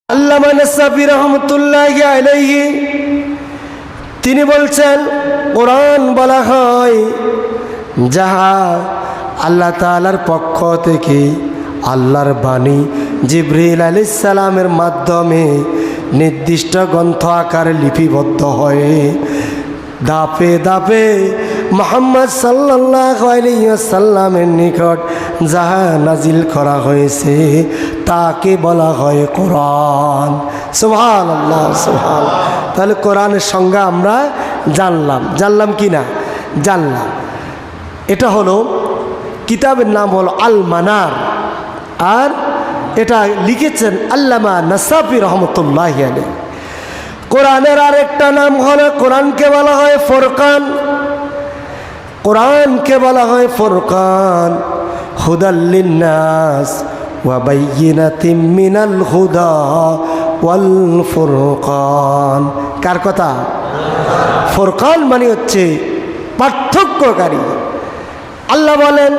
আল্লামা নাসাফি রহমতুল্লাহি আলাইহি তিনি বলছেন, কোরআন বলা হয় যাহা আল্লাহ তাআলার পক্ষ থেকে আল্লাহর বাণী জিবরিল আলাইহিস সালামের মাধ্যমে নির্দিষ্ট গ্রন্থ আকারে লিপিবদ্ধ হয়ে দাপে দাপে মুহাম্মদ সাল্লাল্লাহু আলাইহি ওয়াসাল্লামের নিকট যাহা নাজিল করা হয়েছে তাকে বলা হয় কোরআন। সুবহানাল্লাহ, সুবহানাল্লাহ। তাহলে কোরআনের সংজ্ঞা আমরা জানলাম কি না? জানলাম। এটা হলো কিতাবের নাম হলো আল মানার, আর এটা লিখেছেন আল্লামা নাসাফি রহমতুল্লাহি আলাইহি। কোরআনের আরেকটা নাম হলো, কোরআনকে বলা হয় ফুরকান। কোরআনকে বলা হয় ফুরকান, হুদাল লিন্নাস ওয়া বাইয়িনাতিম মিনাল হুদা ওয়াল ফুরকান। কার কথা? ফুরকান মানে হচ্ছে পার্থক্যকারী। আল্লাহ বলেন,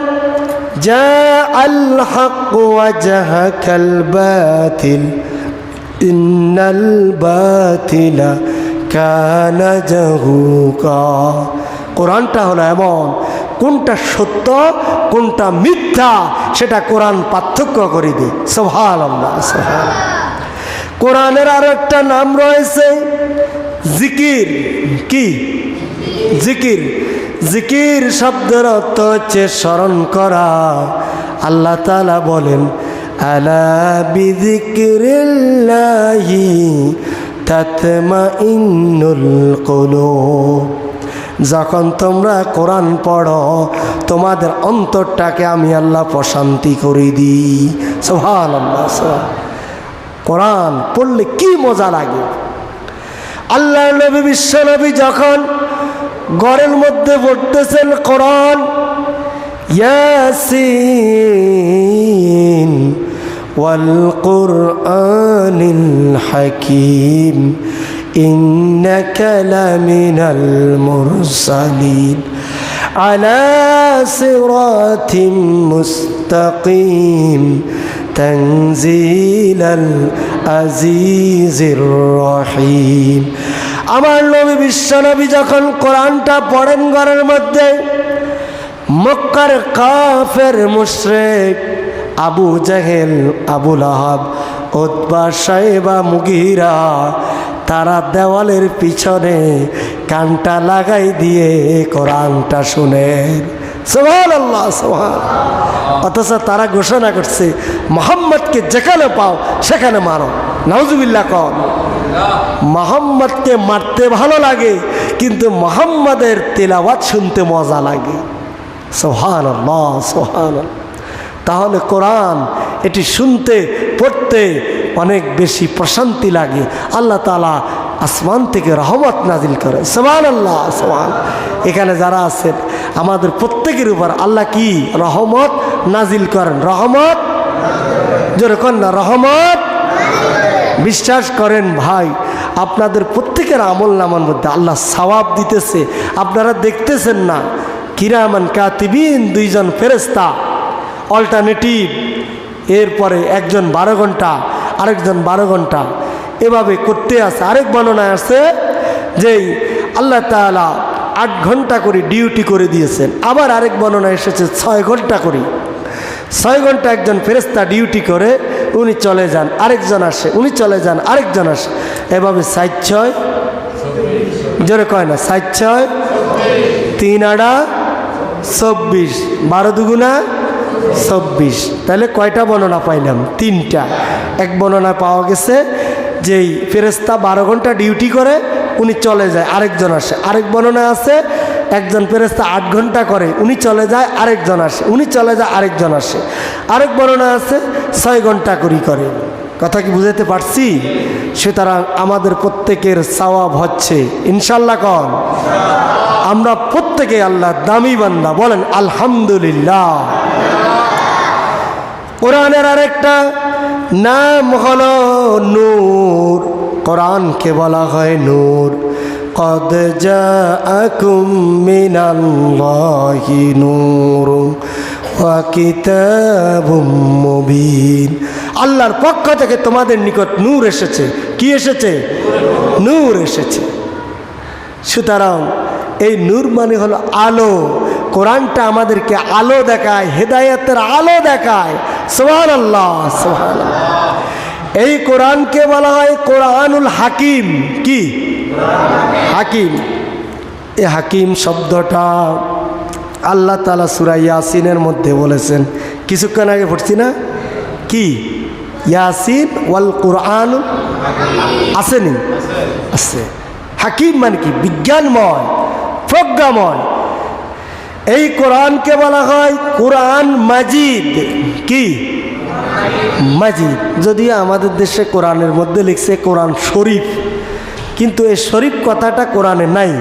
জাআল হক ওয়া জাহাকাল বাতিল ইন্নাল বাতিলা কানা জাহুকা। কোরআনটা হলো এমন, কোনটা সত্য কোনটা মিথ্যা সেটা কোরআন পার্থক্য করে দেয়। সুবহানাল্লাহ, সুবহানাল্লাহ। কোরআনের আরো একটা নাম রয়েছে জিকির। কি? জিকির। জিকির শব্দের অর্থ হচ্ছে স্মরণ করা। আল্লাহ তাআলা বলেন, আলা বিযিকরিল্লাহি তাতমাইন্নুল কুলুব। যখন তোমরা কোরআন পড়ো তোমাদের অন্তরটাকে আমি আল্লাহ প্রশান্তি করে দিই। সুবহানাল্লাহ, সুবহানাল্লাহ। কোরআন পড়লে কি মজা লাগে। আল্লাহ নবী বিশ্ব নবী যখন ঘরের মধ্যে পড়তেছেন কোরআন, ইয়াসিন ওয়াল কুরআনিল হাকীম ইন্নাকা লামিনাল মুরসালিন আলা সিরাতিম মুস্তাকিম তানজিলাল আজিজির রহিম। আমার নবী বিশ্ব নবী যখন কোরআনটা পড়েন ঘরের মধ্যে, মক্কার কাফের মুশরিক আবু জাহেল, আবু লাহাব, উতবা, শাইবা, মুগীরা তারা দেওয়ালের পিছনে কানটা লাগাই দিয়ে কোরআনটা শুনেন। সুবহানাল্লাহ, সুবহানাল্লাহ। অথচ তারা ঘোষণা করছে, মুহাম্মদকে যেখানে পাও সেখানে মারো। নাউজুবিল্লাহ। কন মুহাম্মদকে মারতে ভালো লাগে, কিন্তু মুহাম্মদের তেলাওয়াত শুনতে মজা লাগে। সুবহানাল্লাহ, সুবহানাল্লাহ। তাহলে কোরআন এটি শুনতে পড়তে অনেক বেশি প্রশান্তি লাগে। আল্লাহ তাআলা আসমান থেকে রহমত নাজিল করে। সুবহানাল্লাহ, সুবহানাল্লাহ। এখানে যারা আছেন আমাদের প্রত্যেকের উপর আল্লাহ কি রহমত নাজিল করেন। রহমত, জোরে কোন না, রহমত। বিশ্বাস করেন ভাই, আপনাদের প্রত্যেকের আমল নামার মধ্যে আল্লাহ সওয়াব দিতেছে, আপনারা দেখতেছেন না। কিরামান কাতিবিন, দুইজন ফেরেশতা অল্টারনেটিভ, এরপরে একজন 12 ঘন্টা আরেকজন 12 ঘন্টা এভাবে করতে আছে। আরেক বর্ণনায় আছে যে আল্লাহ তাআলা 8 ঘন্টা করে ডিউটি করে দিয়েছেন। আবার আরেক বর্ণনায় এসেছে 6 ঘন্টা করে। 6 ঘন্টা একজন ফেরেশতা ডিউটি করে, উনি চলে যান, আরেকজন আসে, উনি চলে যান, আরেকজন আসে, এভাবে 7-6, জোরে কয় না, 7-6 3 আড়া 24, 12 দুগুণা 24। তাহলে কয়টা বর্ণনা পাইলাম? 3টা। এক বর্ণনা পাওয়া গেছে যে ফেরেশতা 12 ঘন্টা ডিউটি করে, উনি চলে যায়, আরেকজন আসে। আরেক বর্ণনা আছে একজন ফেরেশতা 8 ঘন্টা করে, উনি চলে যায়, আরেকজন আসে, উনি চলে যায়, আরেকজন আসে। আরেক বর্ণনা আছে 6 ঘন্টা করে। কথা কি বুঝাতে পারছি? সুতরাং আমাদের প্রত্যেকের সওয়াব হচ্ছে ইনশাআল্লাহ। কন আমরা প্রত্যেকে আল্লাহ দামি বান্দা, বলেন আলহামদুলিল্লাহ। কোরআনের আরেকটা নাম হলো নূর। কোরআনকে বলা হয় নূর। কদ জাআকুম মিনাল্লাহি নূরুন ওয়া কিতাবুম মুবিন। আল্লাহর পক্ষ থেকে তোমাদের নিকট নূর এসেছে। কি এসেছে? নূর এসেছে। সুতরাং এই নূর মানে হলো আলো। কোরআনটা আমাদেরকে আলো দেখায়, হেদায়েতের আলো দেখায়। সুবহানাল্লাহ, সুবহানাল্লাহ। এই কোরআনকে বলা হয় কোরআনুল হাকিম। কি? হাকিম। এই হাকিম শব্দটা আল্লাহ তাআলা সূরা ইয়াসিনের মধ্যে বলেছেন। কিছুক্ষণ আগে পড়ছি না? কি? ইয়াসিন ওয়াল কোরআন আসেনি? আছে। হাকিম মানে কি? বিজ্ঞানময়, প্রজ্ঞাময়। এই কোরআনকে বলা হয় কোরআন মাজিদ। কি? মাজিদ। যদিও আমাদের দেশে কোরআনের মধ্যে লিখছে কোরআন শরীফ, কিন্তু এই শরীফ কথাটা কোরআনে নাই।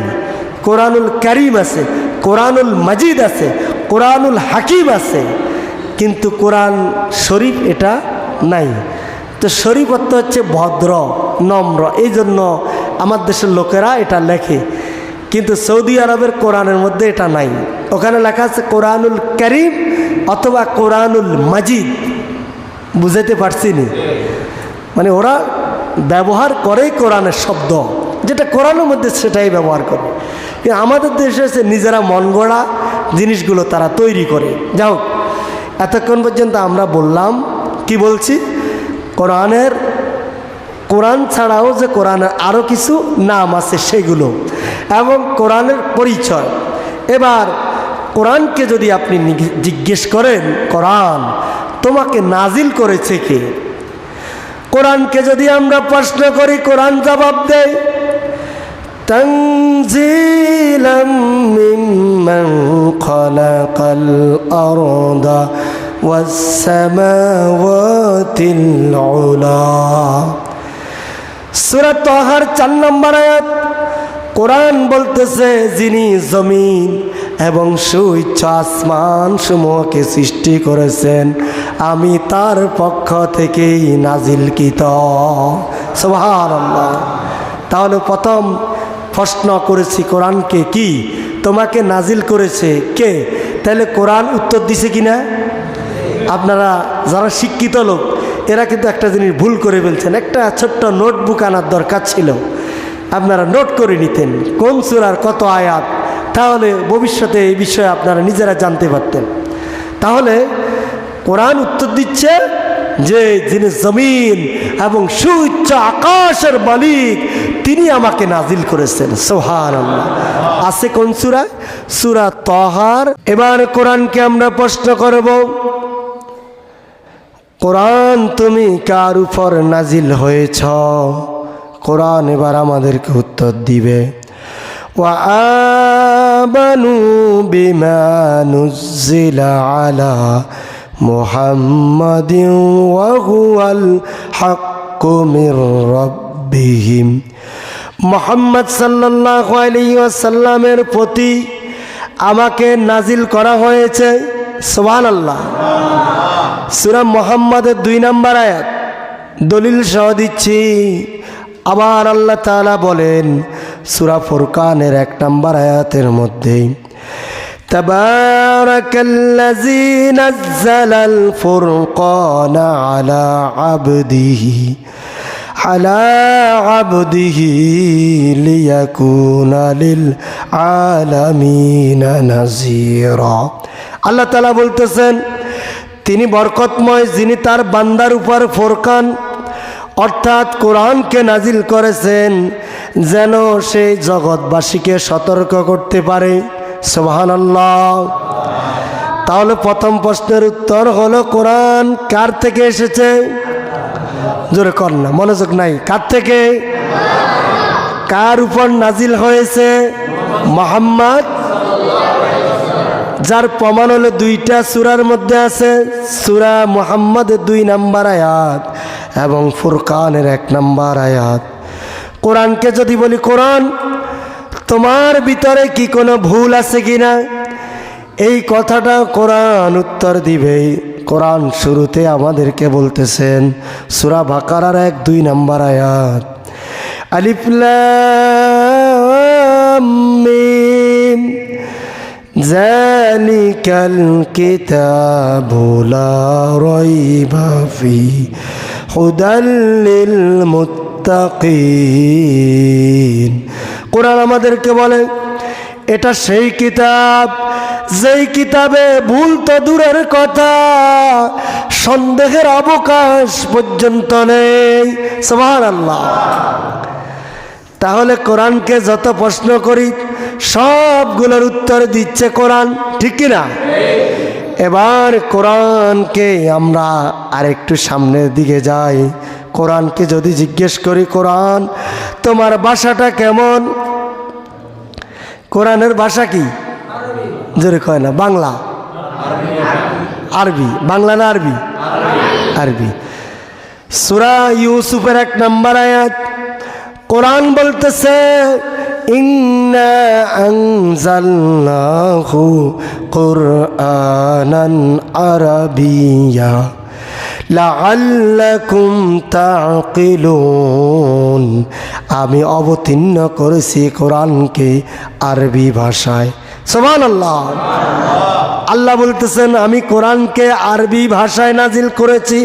কোরআনুল কারীম আছে, কোরআনুল মাজিদ আছে, কোরআনুল হাকিম আছে, কিন্তু কোরআন শরীফ এটা নাই। তো শরীফ অর্থ হচ্ছে ভদ্র, নম্র। এই জন্য আমার দেশের লোকেরা এটা লেখে, কিন্তু সৌদি আরবের কোরআনের মধ্যে এটা নাই। ওখানে লেখা আছে কোরআনুল কারীম অথবা কোরআনুল মাজিদ। বুঝাইতে পারছি নি? মানে ওরা ব্যবহার করে কোরআনের শব্দ, যেটা কোরআনের মধ্যে সেটাই ব্যবহার করে। কিন্তু আমাদের দেশে এসে নিজেরা মন গড়া জিনিসগুলো তারা তৈরি করে। যাও, এতক্ষণ পর্যন্ত আমরা বললাম, কি বলছি? কোরআন ছাড়াও যে কোরআনের আরও কিছু নাম আছে সেগুলো, এবং কোরআনের পরিচয়। এবার কোরআনকে যদি আপনি জিজ্ঞেস করেন, কোরআন তোমাকে নাজিল করেছে কে? কোরআনকে যদি আমরা প্রশ্ন করি, কোরআন জবাব দেয় তানজিলাম মিম্মান খালাকাল আরদা ওয়াস সামাওয়াতিল উলা। সূরা তাহার 4 নম্বর আয়াত। কোরআন বলতেছে, যিনি জমিন এবং সুউচ্চ আসমান সমূহকে সৃষ্টি করেছেন, আমি তার পক্ষ থেকেই নাজিলকৃত। সুবহানাল্লাহ। তাহলে প্রথম প্রশ্ন করেছি কোরআনকে, কি তোমাকে নাজিল করেছে কে? তাহলে কোরআন উত্তর দিছে কিনা? আপনারা যারা শিক্ষিত লোক, এরা কিন্তু একটা জিনিস ভুল করে ফেলছেন। একটা ছোট্ট নোটবুক আনার দরকার ছিল, আপনারা নোট করে নিতেন কোন সূরার কত আয়াত, তাহলে ভবিষ্যতে এই বিষয়ে আপনারা নিজেরা জানতে পারতেন। তাহলে কোরআন উত্তর দিচ্ছে যে যিনি জমিন এবং সুউচ্চ আকাশের মালিক, তিনি আমাকে নাজিল করেছেন। সুবহানাল্লাহ। আছে কোন সূরা? সূরা তাহার। এবার কোরআনকে আমরা প্রশ্ন করব, কোরআন তুমি কার উপর নাজিল হয়েছ? কোরআন এবার আমাদেরকে উত্তর দিবে, ওয়া আমানু বিমা নুজ্জিলা আলা মুহাম্মাদিন ওয়া হুয়াল হাক্কু মির রাব্বিহিম। মুহাম্মদ সাল্লাল্লাহু আলাইহি ওয়াসাল্লামের প্রতি আমাকে নাজিল করা হয়েছে। সুবহানাল্লাহ। সূরা মুহাম্মাদের 2 নম্বর আয়াত দলিল সহ দিচ্ছি। আবার আল্লাহ তাআলা বলেন সূরা ফুরকানের 1 নম্বর আয়াতের মধ্যে, তাবারাকাল্লাযী নাযালাল ফুরকানা আলা আবদিহি লিয়াকুনা লিল আলামিনা নাযীরা। আল্লাহ তাআলা বলতেছেন, তিনি বরকতময়, যিনি তার বান্দার উপর ফুরকান অর্থাৎ কোরআনকে নাজিল করেছেন, যেন সেই জগৎবাসীকে সতর্ক করতে পারে। সুবহানাল্লাহ। তাহলে প্রথম প্রশ্নের উত্তর হলো, কোরআন কার থেকে এসেছে? জোরে কর না, মনোযোগ নাই। কার থেকে? কার উপর নাজিল হয়েছে? মুহাম্মদ। যার প্রমাণ হলো 2টা সূরার মধ্যে আছে, সূরা মুহাম্মাদের 2 নম্বর আয়াত এবং ফুরকানের 1 নম্বর আয়াত। কোরআনকে যদি বলি, কোরআন তোমার ভিতরে কি কোনো ভুল আছে কিনা, এই কথাটা কোরআন উত্তর দিবে। কোরআন শুরুতে আমাদেরকে বলতেছেন, সূরা বাকারার 1-2 নম্বর আয়াত, আলিফ লাম মিম যালিকাল কিতাবু লা রাইবা ফীহি হুদাল লিল মুত্তাকিন। কোরআন আমাদেরকে বলে এটা সেই কিতাব যেই কিতাবে ভুল তো দূরের কথা, সন্দেহের অবকাশ পর্যন্ত নেই। সুবহানাল্লাহ। তাহলে কোরআনকে যত প্রশ্ন করি সবগুলোর উত্তর দিচ্ছে কোরআন, ঠিক কি না? এবার কোরআনকে আমরা আরেকটু সামনের দিকে যাই। কোরআনকে যদি জিজ্ঞেস করি, কোরআন তোমার ভাষাটা কেমন? কোরআনের ভাষা কি? জোরে কয় না। বাংলা, আরবি। বাংলা না আরবি? আরবি। সূরা ইউসুফের 1 নম্বর আয়াত কোরআন বলতেছে, ইন্না আনজালনাহু কুরআনান আরাবিয়্যা লাআল্লাকুম তা'কিলুন। আমি অবতীর্ণ করেছি কোরআনকে আরবি ভাষায়। সুবহানাল্লাহ। আল্লাহ বলতেছেন আমি কোরআনকে আরবি ভাষায় নাজিল করেছি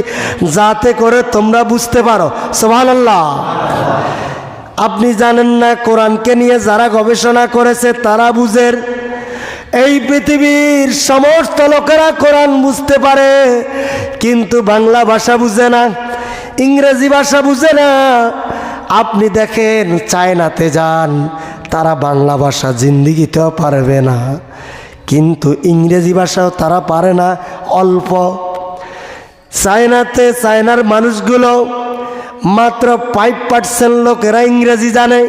যাতে করে তোমরা বুঝতে পারো। সুবহানাল্লাহ। আপনি জানেন না কোরআনকে নিয়ে যারা গবেষণা করেছে তারা বুঝের এই পৃথিবীর সমস্ত লোকেরা কোরআন বুঝতে পারে, কিন্তু বাংলা ভাষা বুঝে না, ইংরেজি ভাষা বুঝে না। আপনি দেখেন চায়নাতে যান, তারা বাংলা ভাষা জিন্দিগিতেও পারবে না, কিন্তু ইংরেজি ভাষাও তারা পারে না অল্প। চায়নাতে চায়নার মানুষগুলো মাত্র 5% লোকেরা ইংরেজি জানে,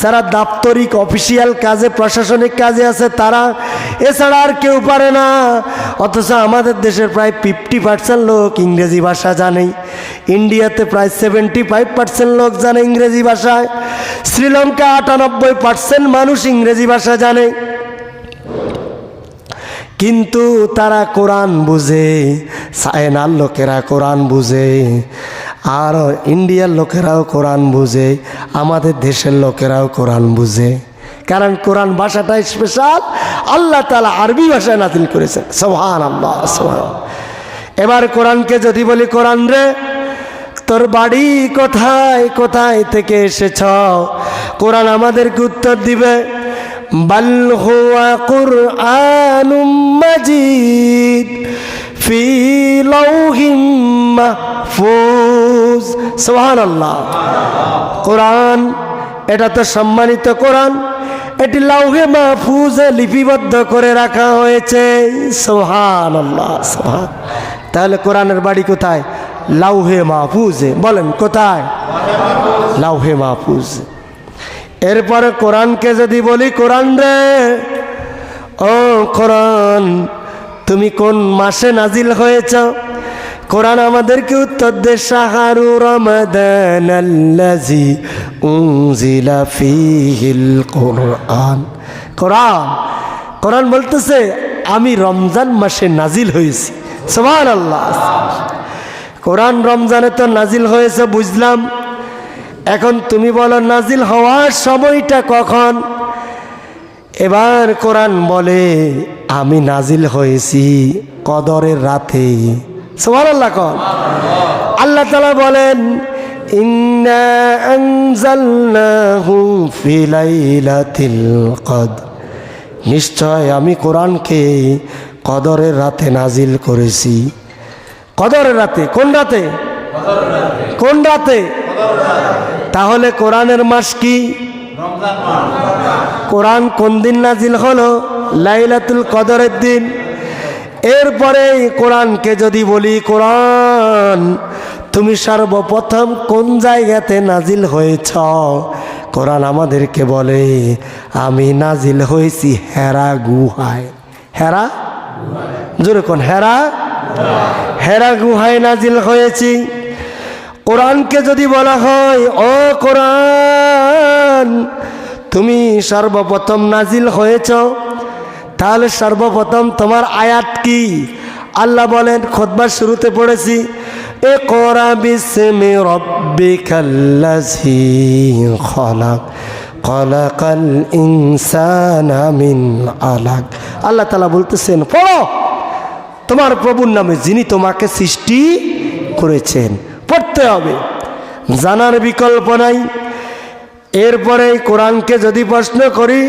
যারা দাপ্তরিক অফিসিয়াল কাজে প্রশাসনিক কাজে আছে তারা, এছাড়া আর কেউ পারে না। অথচ আমাদের দেশের প্রায় 50% লোক ইংরেজি ভাষা জানে। ইন্ডিয়াতে প্রায় 75% লোক জানে ইংরেজি ভাষায়। শ্রীলঙ্কা 98% মানুষ ইংরেজি ভাষা জানে, কিন্তু তারা কোরআন বুঝে। চায়নার লোকেরা কোরআন বুঝে, আর ইন্ডিয়ার লোকেরাও কোরআন বুঝে, আমাদের দেশের লোকেরাও কোরআন বুঝে। কারণ কোরআন ভাষাটা স্পেশাল, আল্লাহ তাআলা আরবি ভাষায় নাযিল করেছেন। সুবহানাল্লাহ, সুবহানাল্লাহ। এবার কোরআনকে যদি বলি, কোরআন রে তোর বাড়ি কোথায়, কোথায় থেকে এসেছ? কোরআন আমাদেরকে উত্তর দিবে, বাল হুয়া কুরআনুম মাজিদ ফি লাউহিম মাহফুজ। সুবহানাল্লাহ। কোরআন এটা তো সম্মানিত কোরআন, এটি লাউহে মাহফুজে লিপিবদ্ধ করে রাখা হয়েছে। সুবহানাল্লাহ, সুবহান। তাহলে কোরআনের বাড়ি কোথায়? লাউহে মাহফুজে। বলেন কোথায়? লাউহে মাহফুজ। এরপরে কোরআনকে যদি বলি, কোরআন রে ও কোরআন তুমি কোন মাসে নাজিল হয়েছ? কোরআন আমাদেরকে উত্তর দেয়, শাহরু রমাদানাল্লাযী উনজিলা ফীহিল কুরআন। কোরআন বলতেছে আমি রমজান মাসে নাজিল হয়েছি। সুবহানাল্লাহ। কোরআন রমজানে তো নাজিল হয়েছে বুঝলাম, এখন তুমি বলো নাজিল হওয়ার সময়টা কখন? এবার কোরআন বলে আমি নাজিল হয়েছি কদরের রাতে। সুবহানাল্লাহ। কোন আল্লাহ তাআলা বলেন, ইন্না আনজালনাহু ফি লাইলাতিল কদর। নিশ্চয় আমি কোরআনকে কদরের রাতে নাজিল করেছি। কদরের রাতে? কোন রাতে? কোন রাতে? তাহলে কোরআনের মাস কি? কোরআন কোন দিন নাজিল হলো? লাইলাতুল কদরের দিন। এরপরে কোরআনকে যদি বলি, কোরআন তুমি সর্বপ্রথম কোন জায়গাতে নাজিল হয়েছ? কোরআন আমাদেরকে বলে আমি নাজিল হয়েছি হেরা গুহায়। হেরা? জোরে কোন? হেরা? হেরা গুহায় নাজিল হয়েছি। কোরআনকে যদি বলা হয়, ও কোরআন তুমি সর্বপ্রথম নাজিল হয়েছ, তাহলে সর্বপ্রথম তোমার আয়াত কি? আল্লাহ বলেন, খুতবার শুরুতে পড়েছি, ইকরা বিসমি রাব্বিকাল্লাযী খালাক খালাকাল ইনসানা মিন আলাক। আল্লাহ তাআলা বলতেছেন পড়ো তোমার প্রভুর নামে যিনি তোমাকে সৃষ্টি করেছেন। পড়তে হবে, জানার বিকল্প নাই। এরপরে কোরআনকে যদি প্রশ্ন করি,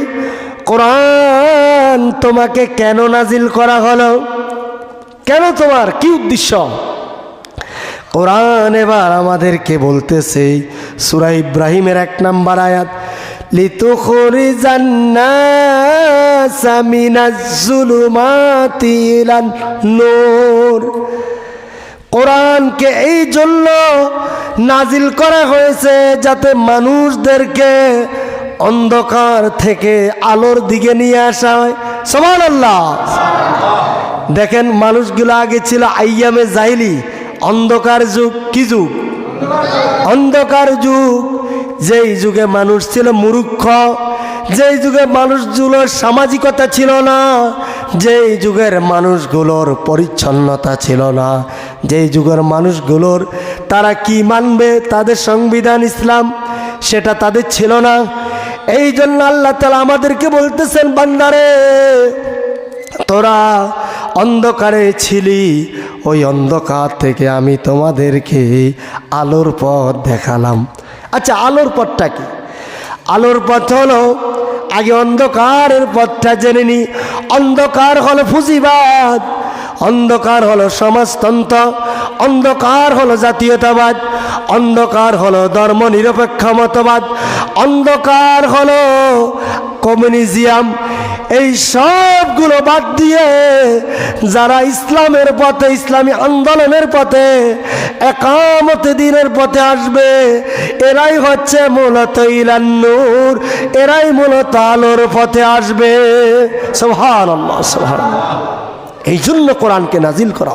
কোরআন তোমাকে কেন নাজিল করা হলো, কেন, তোমার কি উদ্দেশ্য? কোরআন এবার আমাদেরকে বলতেছে সূরা ইব্রাহিমের 1 নম্বর আয়াত, লিতুখরিজান নাসা মিনাজ যুলুমাতি ইলান নূর। কোরআনকে এই জন্য নাজিল করা হয়েছে যাতে মানুষদেরকে অন্ধকার থেকে আলোর দিকে নিয়ে আসা হয়। সুবহানাল্লাহ। দেখেন মানুষগুলো আগে ছিল আইয়ামে জাহিলি, অন্ধকার যুগ। কি যুগ? অন্ধকার যুগ। যেই যুগে মানুষ ছিল মূর্খ, যেই যুগে মানুষগুলোর সামাজিকতা ছিল না, যেই যুগের মানুষগুলোর পরিচ্ছন্নতা ছিল না, যেই যুগের মানুষগুলোর তারা কি মানবে, তাদের সংবিধান ইসলাম সেটা তাদের ছিল না। এই জন্য আল্লাহ তাআলা আমাদেরকে বলতেছেন, বান্দারে তোরা অন্ধকারে ছিলি, ওই অন্ধকার থেকে আমি তোমাদেরকে আলোর পথ দেখালাম। আচ্ছা, আলোর পথটা কি? আলোর পথ হলো, আগে অন্ধকারের পথটা জেনে নি। অন্ধকার হলো পুঁজিবাদ, অন্ধকার হলো সমাজতন্ত্র, অন্ধকার হলো জাতীয়তাবাদ, অন্ধকার হলো ধর্ম নিরপেক্ষ মতবাদ, অন্ধকার হলো কমিউনিজম। এই সবগুলো বাদ দিয়ে যারা ইসলামের পথে, ইসলামী আন্দোলনের পথে, একামতে দ্বীনের পথে আসবে, এরাই হচ্ছে মূলত ইলান নূর, এরাই মূলত আলোর পথে আসবে। সুবহানাল্লাহ, সুবহানাল্লাহ। এই জন্য কোরআনকে নাজিল করা।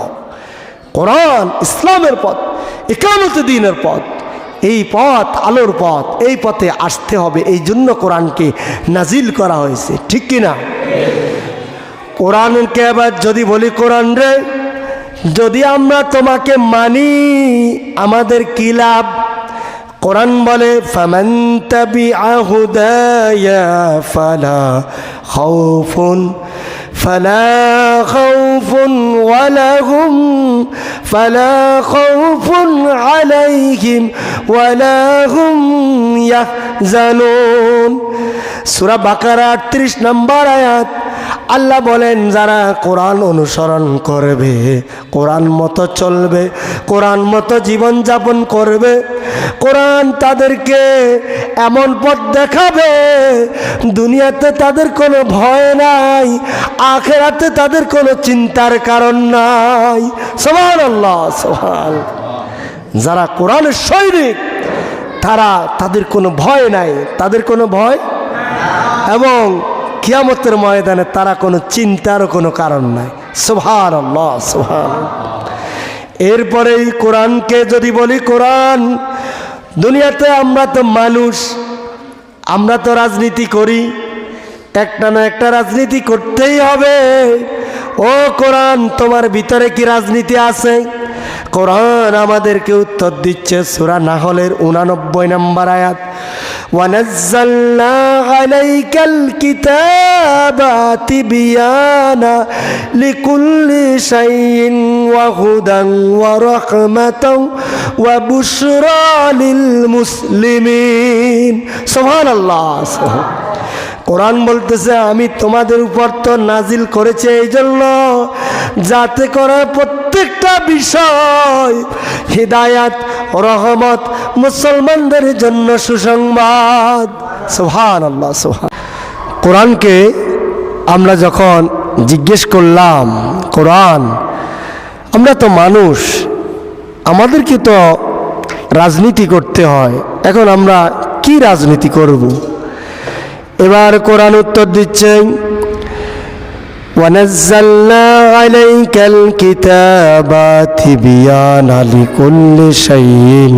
কোরআন ইসলামের পথ, একামতে দ্বীনের পথ, এই পথ আলোর পথ, এই পথে আসতে হবে। এই জন্য কোরআনকে নাজিল করা হয়েছে, ঠিক কিনা? কোরআনকে এবার যদি বলি, কোরআন রে যদি আমরা তোমাকে মানি আমাদের কি লাভ? কোরআন বলে, ফামান তাবিআ হুদায়া ফালা খাউফুন আলাইহিম ওয়ালা হুম ইয়াহজানুন। সূরা বাকারা 38 নম্বর আয়াত। আল্লাহ বলেন, যারা কোরআন অনুসরণ করবে, কোরআন মতো চলবে, কোরআন মতো জীবন যাপন করবে, কোরআন তাদেরকে এমন পথ দেখাবে দুনিয়াতে তাদের কোনো ভয় নাই, আখিরাতে তাদের কোনো চিন্তার কারণ নাই। সুবহানাল্লাহ, সুবহানাল্লাহ। যারা কোরআনের সৈনিক তাদের কোনো ভয় নাই, তাদের কোনো ভয়, এবং কিয়ামতের ময়দানে তারা কোনো চিন্তারও কোনো কারণ নাই। সুবহানাল্লাহ, সুবহানাল্লাহ। এরপরেই কোরআনকে যদি বলি, কোরআন দুনিয়াতে আমরা তো মানুষ, আমরা তো রাজনীতি করি, একটা না একটা রাজনীতি করতেই হবে। ও কোরআন, তোমার ভিতরে কি রাজনীতি আছে? কোরআন আমাদেরকে উত্তর দিচ্ছে সূরা নাহলের 89 নম্বর আয়াত, ওয়ানাজ্জালনা আলাইকাল কিতাবা তিবিয়ানা লিকুল্লি শাইইন ওয়া হুদান ওয়া রাহমাতাও ওয়া বুশরা লিল মুসলিমিন। সুবহানাল্লাহ, সুবহানাল্লাহ। কোরআন বলতেছে, আমি তোমাদের উপর তো নাজিল করেছি এই জন্য যাতে করে প্রত্যেকটা বিষয় হিদায়াত, রহমত, মুসলমানদের জন্য সুসংবাদ। সুবহানাল্লাহ, সুবহানাল্লাহ। কোরআনকে আমরা যখন জিজ্ঞেস করলাম, কোরআন আমরা তো মানুষ, আমাদেরকে তো রাজনীতি করতে হয়, এখন আমরা কি রাজনীতি করব? এবার কোরআন উত্তর দিচ্ছে, ওয়ানাজ্জালনা আলাইকাল কিতাবা তিবিয়ানা লিকুল্লি শাইইন।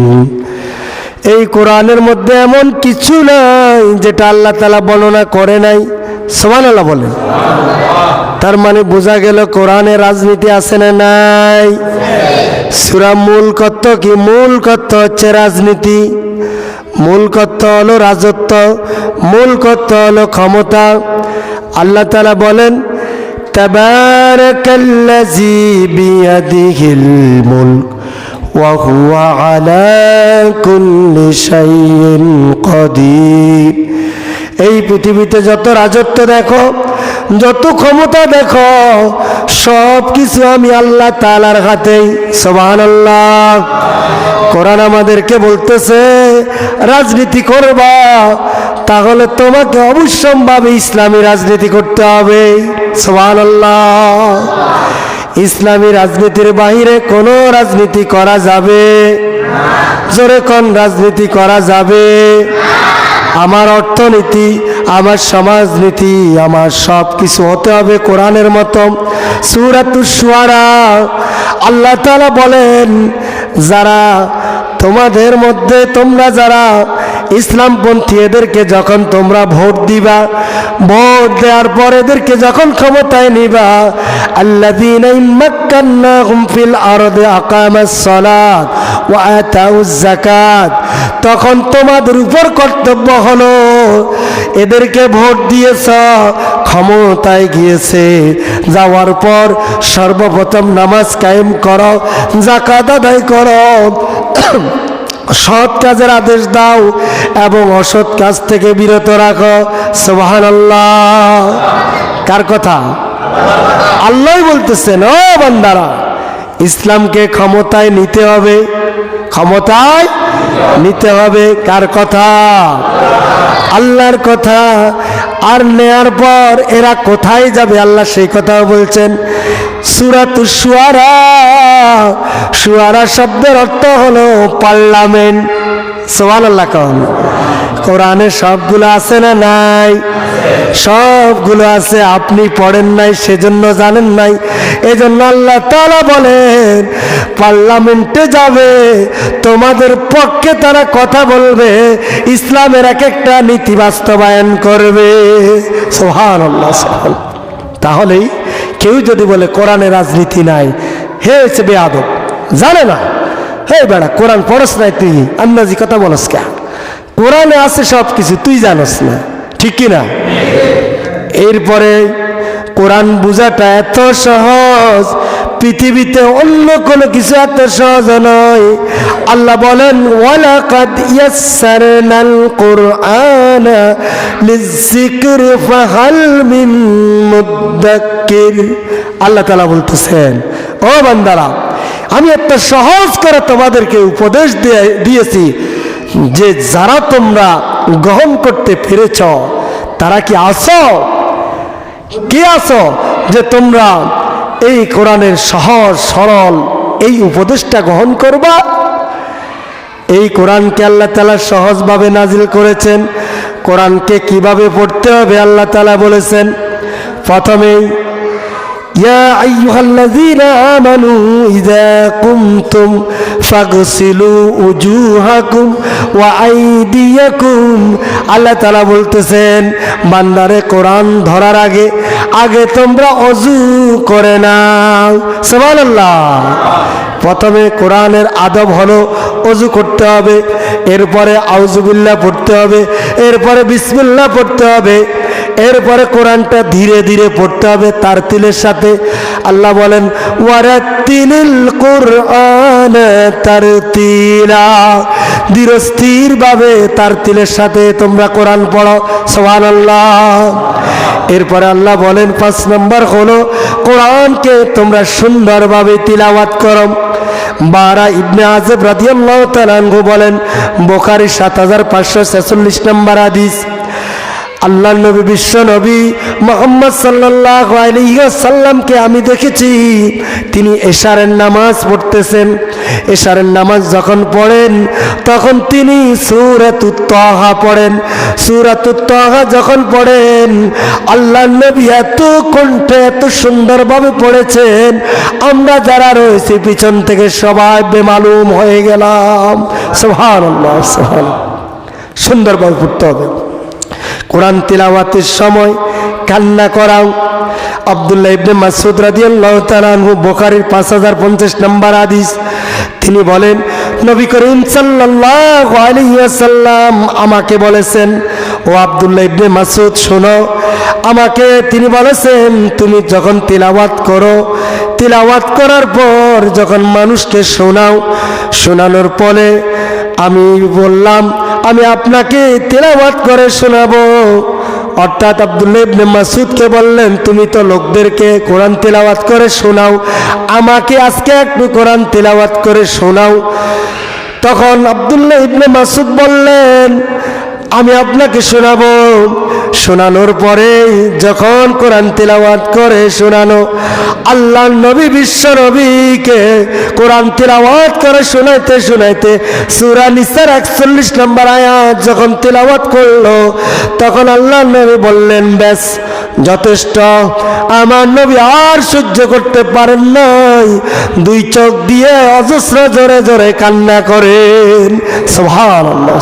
এই কোরআনের মধ্যে এমন কিছু নাই যেটা আল্লাহ তাআলা বর্ণনা করে নাই। সুবহানাল্লাহ বলেন। তার মানে বোঝা গেল কোরআনে রাজনীতি আছে না নাই? সূরা মূল কর্ত কি? মূল কর্ত হচ্ছে রাজনীতি, মূল কর্ত হলো রাজত্ব, মূল কর্ত হলো ক্ষমতা। আল্লাহ তাআলা বলেন, তাবারাকাল্লাযী বিয়াদিহিল মুলক ওয়া হুয়া আলা কুল্লি শাইইন কাদির। এই পৃথিবীতে যত রাজত্ব দেখো, যত ক্ষমতা দেখো, সব কিছু আমি আল্লাহ তাআলার হাতেই। সুবহানাল্লাহ। কোরআন আমাদেরকে বলতেছে রাজনীতি করবা, তাহলে তোমাকে অবশ্যম্ভাবে ইসলামী রাজনীতি করতে হবে। সুবহানাল্লাহ। ইসলামী রাজনীতির বাইরে কোনো রাজনীতি করা যাবে? জোরে কোন রাজনীতি করা যাবে? আমার অর্থনীতি, আমার সমাজনীতি, আমার সব কিছু হতে হবে কোরআনের মতো। সূরাতুশ শুআরা আল্লাহ তাআলা বলেন, যারা তোমাদের মধ্যে তোমরা যারা ইসলামপন্থী এদেরকে যখন তোমরা ভোট দিবা, ভোট দেওয়ার পর এদেরকে যখন ক্ষমতায় নিবা, আল্লাযীনা ইম্মাক্কান্নাহুম ফিল আরদি আকামাস সালাত ওয়া আতাউজ যাকাত, তখন তোমাদের উপর কর্তব্য হলো এদেরকে ভোট দিয়েছ, ক্ষমতায় গিয়েছে, যাওয়ার পর সর্বপ্রথম নামাজ কায়েম করো, যাকাত আদায় করো, সৎ কাজের আদেশ দাও এবং অসৎ কাজ থেকে বিরত রাখো। সুবহানাল্লাহ। কার কথা? আল্লাহই বলতেছেন, ও বান্দারা, ইসলামকে ক্ষমতায় নিতে হবে, ক্ষমতায় নিতে হবে। কার কথা? আল্লাহর কথা। আর নেয়ার পর এরা কোথায় যাবে আল্লাহ সেই কথাও বলছেন। সূরাতুশ শুআরা, শুআরা শব্দের অর্থ হলো পার্লামেন্ট। সুবহানাল্লাহ। কোরআনে সবগুলো আছে না নাই? সবগুলো আছে। আপনি পড়েন নাই সেজন্য জানেন নাই। এজন্য আল্লাহ তাআলা বলেন পার্লামেন্টে যাবে, তোমাদের পক্ষে তারা কথা বলবে, ইসলামের এক একটা নীতি বাস্তবায়ন করবে। সুবহানাল্লাহ। তাহলেই কেউ যদি বলে কোরআনে রাজনীতি নাই, হে হচ্ছে বেয়াদব, জানে না। হে বেড়া, কোরআন পড়স নাই তুই, আন্দাজি কথা বলস কে? কোরআনে আছে সব কিছু, তুই জানস না, ঠিক কিনা? এরপরে কোরআন বুঝাটা এত সহজ, পৃথিবীতে অন্য কোনো কিছু এত সহজ নয়। আল্লাহ বলেন, ওয়ালাকাদ ইয়াসসারনাল কুরআনা লিযিকরি ফাহাল মিন মুদ্দাক্কির। আল্লাহ তাআলা বলতেছেন, ও বান্দারা, আমি একটা সহজ করে তোমাদেরকে উপদেশ দিয়েছি যে যারা তোমরা গ্রহণ করতে পেরেছ, তারা কি আছো? কে আছো যে তোমরা এই কোরআনের সহজ সরল এই উপদেশটা গ্রহণ করবা? এই কোরআনকে আল্লাহ তাআলা সহজভাবে নাজিল করেছেন। কোরআনকে কিভাবে পড়তে হবে আল্লাহ তাআলা বলেছেন। প্রথমেই, ইয়া আইয়ুহাল্লাযীনা আমানু ইযা কুমতুম ফাগসিলু উজুহাকুম ওয়া আইদিয়াকুম। আল্লাহ তাআলা বলতেছেন, বান্দারে কোরআন ধরার আগে আগে তোমরা ওযু করে নাও। সুবহানাল্লাহ। প্রথমে কোরআনের আদব হলো ওযু করতে হবে, এরপরে আউযুবিল্লাহ পড়তে হবে, এরপরে বিসমিল্লাহ পড়তে হবে, এরপরে কোরআনটা ধীরে ধীরে পড়তে হবে তারতিলের সাথে। আল্লাহ বলেন, ওয়ারাত্তিলিল কুরআন তারতিলা, ধীরস্থির ভাবে তারতিলের সাথে তোমরা কোরআন পড়ো। সুবহানাল্লাহ। এরপরে আল্লাহ বলেন, 5 নম্বর হলো কোরআনকে তোমরা সুন্দরভাবে তিলাওয়াত করো। বারা ইবনে আযব রাদিয়াল্লাহু তাআলা আনহু বলেন, বুখারী 7546 নম্বর হাদিস, আল্লাহর নবী, বিশ্ব নবী মুহাম্মদ সাল্লাল্লাহু আলাইহি ওয়াসাল্লামকে আমি দেখেছি তিনি এশারের নামাজ পড়তেছেন। এশারের নামাজ যখন পড়েন তখন তিনি সূরাতুত তাহা পড়েন। সূরাতুত তাহা যখন পড়েন, আল্লাহর নবী এত কণ্ঠে এত সুন্দরভাবে পড়েছেন, আমরা যারা রয়েছি পিছন থেকে সবাই বেমালুম হয়ে গেলাম। সুবহানাল্লাহ, সুবহানাল্লাহ। সুন্দরভাবে পড়তে হবে। কোরআন তিলাওয়াতের সময় কান্না করাও। আব্দুল্লাহ ইবনে মাসউদ রাদিয়াল্লাহু তাআলা আনহু, বুখারীর 5050 নম্বর হাদিস, তিনি বলেন, নবী করিম সাল্লাল্লাহু আলাইহি ওয়াসাল্লাম আমাকে বলেছেন, ও আব্দুল্লাহ ইবনে মাসউদ শোনো, আমাকে তিনি বলেছেন তুমি যখন তিলাওয়াত করো, তিলাওয়াত করার পর যখন মানুষকে শোনাও, শোনানোর পরে আমি বললাম আমি আপনাকে তিলাওয়াত করে শোনাবো। অর্থাৎ আব্দুল্লাহ ইবনে মাসউদকে বললেন তুমি তো লোকদেরকে কোরআন তিলাওয়াত করে শোনাও, আমাকে আজকে একটু কোরআন তিলাওয়াত করে শোনাও। তখন আব্দুল্লাহ ইবনে মাসউদ বললেন আমি আপনাকে শোনাবো। শোনানোর পরে যখন কোরআন তিলাওয়াত করে শোনানো, আল্লাহর নবী বিশ্ব নবীকে কোরআন তিলাওয়াত করে শোনাইতে শোনাইতে সূরা নিসার 41 নম্বর আয়াত যখন তিলাওয়াত করলো, তখন আল্লাহর নবী বললেন ব্যাস যথেষ্ট, আমার নবী আর সহ্য করতে পারেন নাই, দুই চোখ দিয়ে অজস্র জোরে জোরে কান্না করেন। সুবহানাল্লাহ।